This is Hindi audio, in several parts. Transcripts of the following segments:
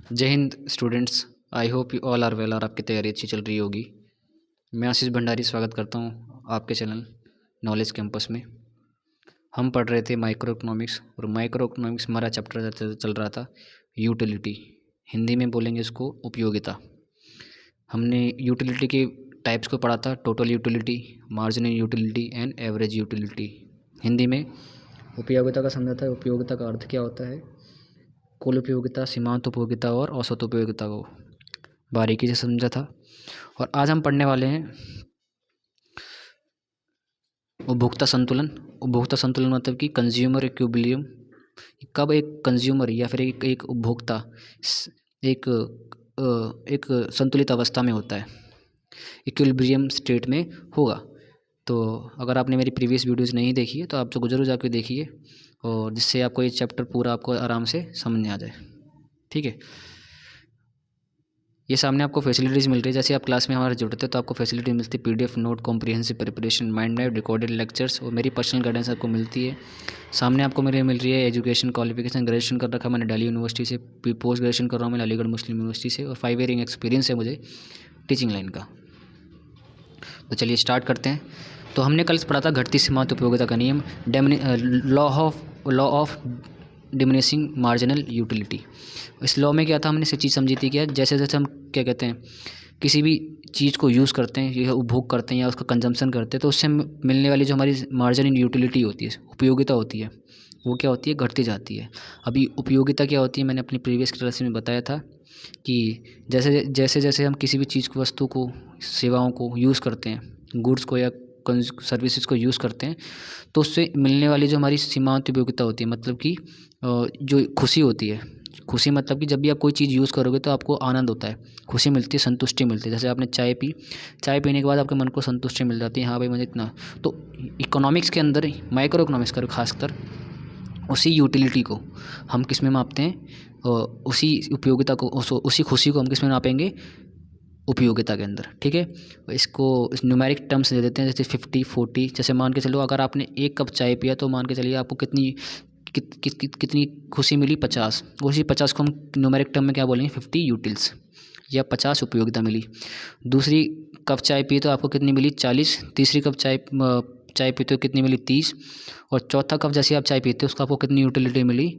जय Hind students. I hope you all are well और आपकी तैयारी अच्छी चल रही होगी। मैं आशीष भंडारी स्वागत करता हूँ आपके चैनल नॉलेज कैंपस में। हम पढ़ रहे थे माइक्रो इकोनॉमिक्स और माइक्रो इकोनॉमिक्स हमारा चैप्टर चल रहा था यूटिलिटी। हिंदी में बोलेंगे इसको उपयोगिता। हमने यूटिलिटी के टाइप्स को पढ़ा था, total utility, marginal utility and average utility. Hindi में उपयोगिता का समझा था, उपयोगिता का अर्थ क्या होता है, कुल उपयोगिता, सीमांत उपयोगिता और औसत उपयोगिता को बारीकी से समझा था। और आज हम पढ़ने वाले हैं उपभोक्ता संतुलन। उपभोक्ता संतुलन मतलब कि कंज्यूमर इक्विलिब्रियम। कब एक कंज्यूमर या फिर एक उपभोक्ता एक एक संतुलित अवस्था में होता है, इक्विलिब्रियम स्टेट में होगा। तो अगर आपने मेरी प्रीवियस वीडियोज़ नहीं देखी है तो आप तो ज़रूर जाके देखिए, और जिससे आपको ये चैप्टर पूरा आपको आराम से समझ में आ जाए। ठीक है, ये सामने आपको फैसिलिटीज़ मिल रही है। जैसे आप क्लास में हमारे जुड़ते हैं तो आपको फैसिलिटी मिलती है, PDF note, comprehensive preparation, mind map, recorded lectures और मेरी पर्सनल गाइडेंस आपको मिलती है। सामने आपको मेरे मिल रही है एजुकेशन क्वालिफिकेशन। ग्रेजुएशन कर रखा है मैंने दिल्ली यूनिवर्सिटी से, पोस्ट ग्रेजुएशन कर रहा हूँ मैं अलीगढ़ मुस्लिम यूनिवर्सिटी से, और 5 ईयर एक्सपीरियंस है मुझे टीचिंग लाइन का। तो चलिए स्टार्ट करते हैं। तो हमने कल पढ़ा था घटती सीमांत उपयोगिता का नियम, law of diminishing marginal utility. इस लॉ में क्या था, हमने से चीज़ समझी थी क्या, जैसे जैसे हम क्या कहते हैं किसी भी चीज़ को यूज़ करते हैं या उपभोग करते हैं या उसका कंजम्पशन करते हैं तो उससे मिलने वाली जो हमारी मार्जिनल यूटिलिटी होती है, उपयोगिता होती है, वो क्या होती है, घटती जाती है। अभी उपयोगिता क्या होती है, मैंने अपनी प्रीवियस क्लास में बताया था कि जैसे जैसे जैसे हम किसी भी चीज़ को, वस्तु को, सेवाओं को यूज़ करते हैं, गुड्स को या सर्विसेज को यूज़ करते हैं, तो उससे मिलने वाली जो हमारी सीमांत उपयोगिता होती है, मतलब कि जो खुशी होती है, खुशी मतलब कि जब भी आप कोई चीज़ यूज़ करोगे तो आपको आनंद होता है, खुशी मिलती है, संतुष्टि मिलती है। जैसे आपने चाय पी, चाय पीने के बाद आपके मन को संतुष्टि मिल जाती है, हाँ भाई मुझे इतना। तो इकोनॉमिक्स के अंदर, माइक्रो इकोनॉमिक्स का खासकर, उसी यूटिलिटी को हम किस में मापते हैं, उसी उपयोगिता को, उसी खुशी को हम किस में नापेंगे, उपयोगिता के अंदर। ठीक है, इसको न्यूमेरिक टर्म्स दे देते हैं, जैसे 50, 40। जैसे मान के चलो अगर आपने 1 कप चाय पिया तो मान के चलिए आपको कितनी खुशी मिली, 50। उसी 50 को हम न्यूमेरिक टर्म में क्या बोलेंगे, 50 यूटिल्स या 50 उपयोगिता मिली। दूसरी कप चाय पी तो आपको कितनी मिली, 40। तीसरी कप चाय पीते हो कितनी मिली, 30। और चौथा कप जैसे आप चाय पीते हो उसको आपको कितनी यूटिलिटी मिली,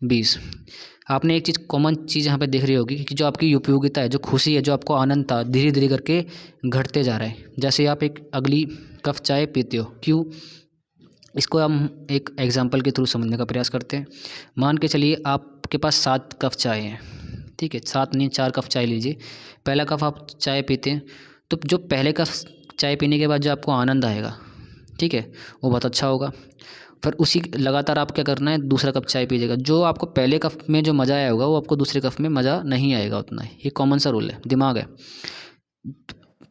20। आपने एक चीज़, कॉमन चीज़ यहाँ पे देख रही होगी कि जो आपकी उपयोगिता है, जो खुशी है, जो आपको आनंद था, धीरे धीरे करके घटते जा रहा है। जैसे आप एक अगली कप चाय पीते हो, क्यों, इसको हम एक एग्जांपल के थ्रू समझने का प्रयास करते हैं। मान के चलिए आपके पास 7 कप चाय हैं, ठीक है, 7 नहीं 4 कप चाय लीजिए। पहला कप आप चाय पीते हैं तो जो पहले कप चाय पीने के बाद जो आपको आनंद आएगा, ठीक है, वो बहुत अच्छा होगा। फिर उसी लगातार आप क्या करना है, दूसरा कप चाय पीजिएगा। जो आपको पहले कप में जो मज़ा आया होगा वो आपको दूसरे कप में मज़ा नहीं आएगा उतना। ये कॉमन सा रूल है, दिमाग है।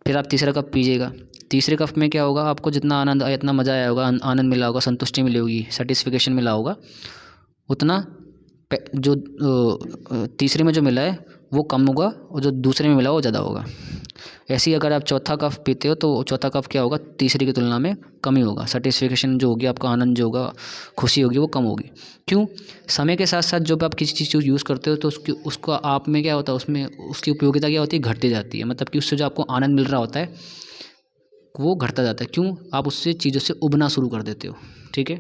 फिर आप तीसरा कप पीजिएगा। तीसरे कप में क्या होगा, आपको जितना आनंद आया, इतना मज़ा आया होगा, आनंद मिला होगा, संतुष्टि मिली होगी, सेटिस्फिकेशन मिला होगा, उतना जो तीसरे में जो मिला है वो कम होगा और जो दूसरे में मिला वो ज़्यादा होगा। ऐसे ही अगर आप चौथा कप पीते हो तो चौथा कप क्या होगा, तीसरे की तुलना में कम ही होगा। सेटिस्फिकेशन जो होगी, आपका आनंद जो होगा, खुशी होगी, वो कम होगी। क्यों, समय के साथ साथ जब आप किसी चीज़ को यूज़ करते हो तो उसको आप में क्या होता है, उसमें उसकी उपयोगिता क्या होती है, घटती जाती है। मतलब कि उससे जो आपको आनंद मिल रहा होता है वो घटता जाता है। क्यों, आप उससे चीज़ों से उबना शुरू कर देते हो। ठीक है,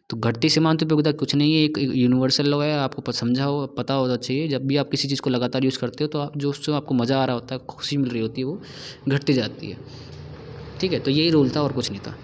तो घटती सीमांत उपयोगिता कुछ नहीं है, एक यूनिवर्सल लॉ है, आपको समझा हो, पता होना चाहिए। जब भी आप किसी चीज़ को लगातार यूज़ करते हो तो आप जो उससे आपको मज़ा आ रहा होता है, खुशी मिल रही होती है, वो घटती जाती है। ठीक है, तो यही रूल था और कुछ नहीं था।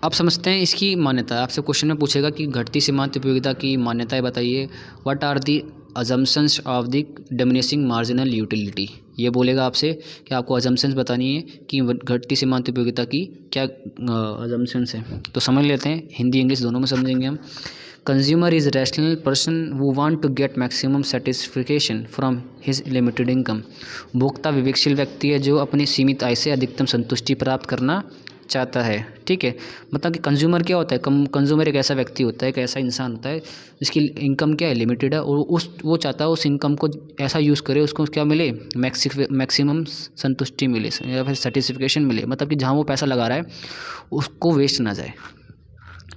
आप समझते हैं इसकी मान्यता। आपसे क्वेश्चन में पूछेगा कि घटती सीमांत उपयोगिता की मान्यताएं बताइए। What are the assumptions of the diminishing marginal utility. ये बोलेगा आपसे कि आपको अजम्पशंस बतानी है कि घटती सीमांत उपयोगिता की क्या अजम्पशंस हैं। तो समझ लेते हैं, हिंदी इंग्लिश दोनों में समझेंगे हम। Consumer is rational person who want to get maximum satisfaction from his limited income। भोक्ता विवेकशील व्यक्ति है जो अपनी सीमित आय से अधिकतम संतुष्टि प्राप्त करना चाहता है। ठीक है, मतलब कि कंज्यूमर क्या होता है, कंज्यूमर एक ऐसा व्यक्ति होता है, एक ऐसा इंसान होता है जिसकी इनकम क्या है, लिमिटेड है, और वो चाहता है उस इनकम को ऐसा यूज़ करे, उसको क्या मिले, मैक्सिमम संतुष्टि मिले या फिर सेटिस्फिकेशन मिले, मतलब कि जहाँ वो पैसा लगा रहा है उसको वेस्ट ना जाए।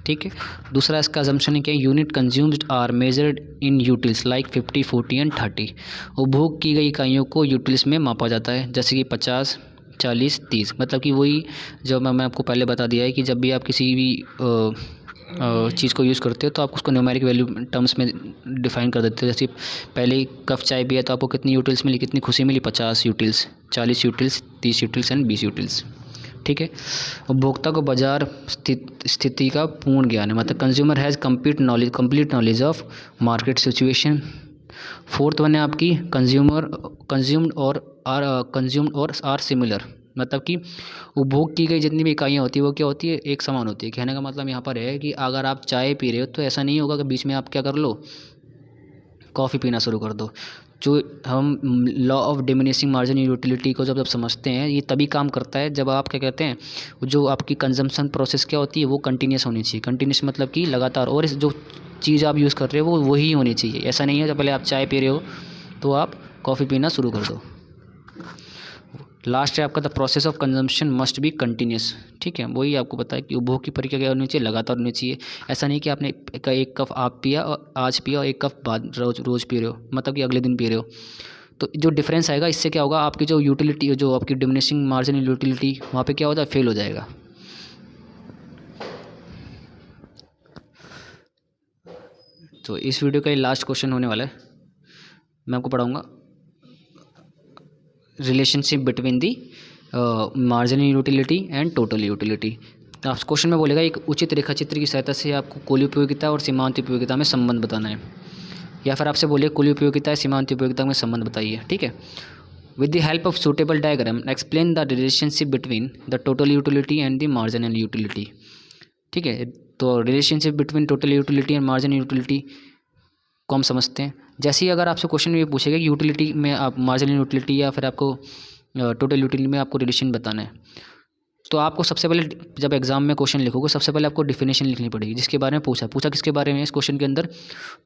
ठीक है, दूसरा इसका अजम्पशन है कि unit consumed are measured in utils like 50, 40 and 30। उपभोग की गई इकाइयों को यूटिल्स में मापा जाता है, जैसे कि 50, 40, 30। मतलब कि वही जो मैं आपको पहले बता दिया है कि जब भी आप किसी भी चीज़ को यूज़ करते हो तो आप उसको न्यूमेरिक वैल्यू टर्म्स में डिफाइन कर देते हो। जैसे पहले कप चाय पिया तो आपको कितनी यूटिल्स मिली, कितनी खुशी मिली, 50 utils, 40 utils, 30 utils and 20 utils. ठीक है, उपभोक्ता को बाजार स्थिति का पूर्ण ज्ञान है, मतलब consumer has complete knowledge of market situation. Fourth one है आपकी कंज्यूम्ड और आर सिमिलर, मतलब कि उपभोग की गई जितनी भी इकाइयाँ होती है वो क्या होती है, एक समान होती है। कहने का मतलब यहाँ पर है कि अगर आप चाय पी रहे हो तो ऐसा नहीं होगा कि बीच में आप क्या कर लो, कॉफ़ी पीना शुरू कर दो। जो हम law of diminishing margin utility को जब समझते हैं, ये तभी काम करता है जब आप क्या कहते हैं, जो आपकी कंजम्पशन प्रोसेस क्या होती है वो कंटिन्यूस होनी चाहिए। कंटिन्यूस मतलब कि लगातार, और इस जो चीज़ आप यूज़ कर रहे हो वो वही होनी चाहिए। ऐसा नहीं है जब पहले आप चाय पी रहे हो तो आप कॉफ़ी पीना शुरू कर दो। लास्ट है आपका the process of consumption must be continuous. ठीक है, वही आपको पता है कि उपभोग की प्रक्रिया क्या होनी चाहिए, लगातार होनी चाहिए। ऐसा नहीं कि आपने एक कप आप पिया और आज पिया और एक कप बाद रोज़ पी रहे हो, मतलब कि अगले दिन पी रहे हो। तो जो डिफरेंस आएगा इससे क्या होगा, आपकी जो यूटिलिटी, जो आपकी डिमिनिशिंग मार्जिन यूटिलिटी, वहाँ पे क्या होता है, फेल हो जाएगा। तो इस वीडियो का ये लास्ट क्वेश्चन होने वाला है, मैं आपको पढ़ाऊँगा relationship between the marginal utility and total utility. आप क्वेश्चन में बोलेगा एक उचित रेखा चित्र की सहायता से आपको कुल उपयोगिता और सीमांत उपयोगिता में संबंध बताना है, या फिर आपसे बोले कुल उपयोगिता है सीमांत उपयोगिता में संबंध बताइए। ठीक है, with the help of suitable diagram explain the relationship between the total utility and the marginal utility. ठीक है, तो relationship between total utility and marginal utility को हम समझते हैं। जैसे ही अगर आपसे क्वेश्चन ये पूछेगा कि यूटिलिटी में आप मार्जिनल यूटिलिटी या फिर आपको टोटल यूटिलिटी में आपको रिलेशन बताना है, तो आपको सबसे पहले जब एग्जाम में क्वेश्चन लिखोगे सबसे पहले आपको डिफिनेशन लिखनी पड़ेगी, जिसके बारे में पूछा किसके बारे में इस क्वेश्चन के अंदर,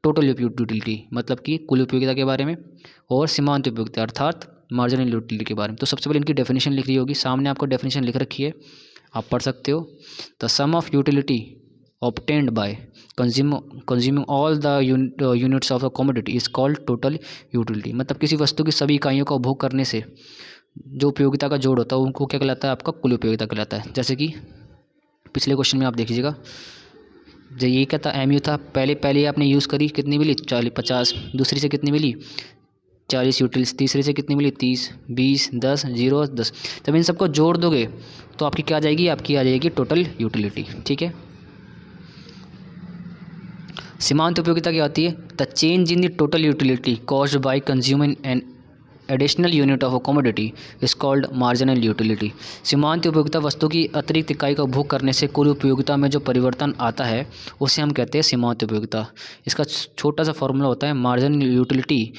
टोटल यूटिलिटी मतलब कि कुल उपयोगिता के बारे में, और सीमांत उपयोगिता अर्थात मार्जिनल यूटिलिटी के बारे में। तो सबसे पहले इनकी डेफिनेशन लिख रही होगी, सामने आपको डेफिनेशन लिख रखी है, आप पढ़ सकते हो। The sum of utility obtained by consuming all the units of a commodity is called total utility। मतलब किसी वस्तु की सभी इकाइयों का उपभोग करने से जो उपयोगिता का जोड़ होता है उनको क्या कहलाता है, आपका कुल उपयोगिता कहलाता है। जैसे कि पिछले क्वेश्चन में आप देख लीजिएगा, जो ये क्या था, MU था, पहले आपने यूज़ करी, कितनी मिली 40, 50, दूसरी से कितनी मिली 40 यूटिल्स, तीसरे से कितनी मिली 30, 20, 10, 0, 10। जब इन सबको जोड़ दोगे तो आपकी क्या आ जाएगी, आपकी आ जाएगी टोटल यूटिलिटी। ठीक है, सीमांत उपयोगिता क्या होती है, the change in the total utility caused by consuming an additional unit of a commodity is called marginal utility. सीमांत उपयोगिता वस्तु की अतिरिक्त इकाई का उपभोग करने से कुल उपयोगिता में जो परिवर्तन आता है उसे हम कहते हैं सीमांत उपयोगिता। इसका छोटा सा फॉर्मूला होता है, मार्जिनल यूटिलिटी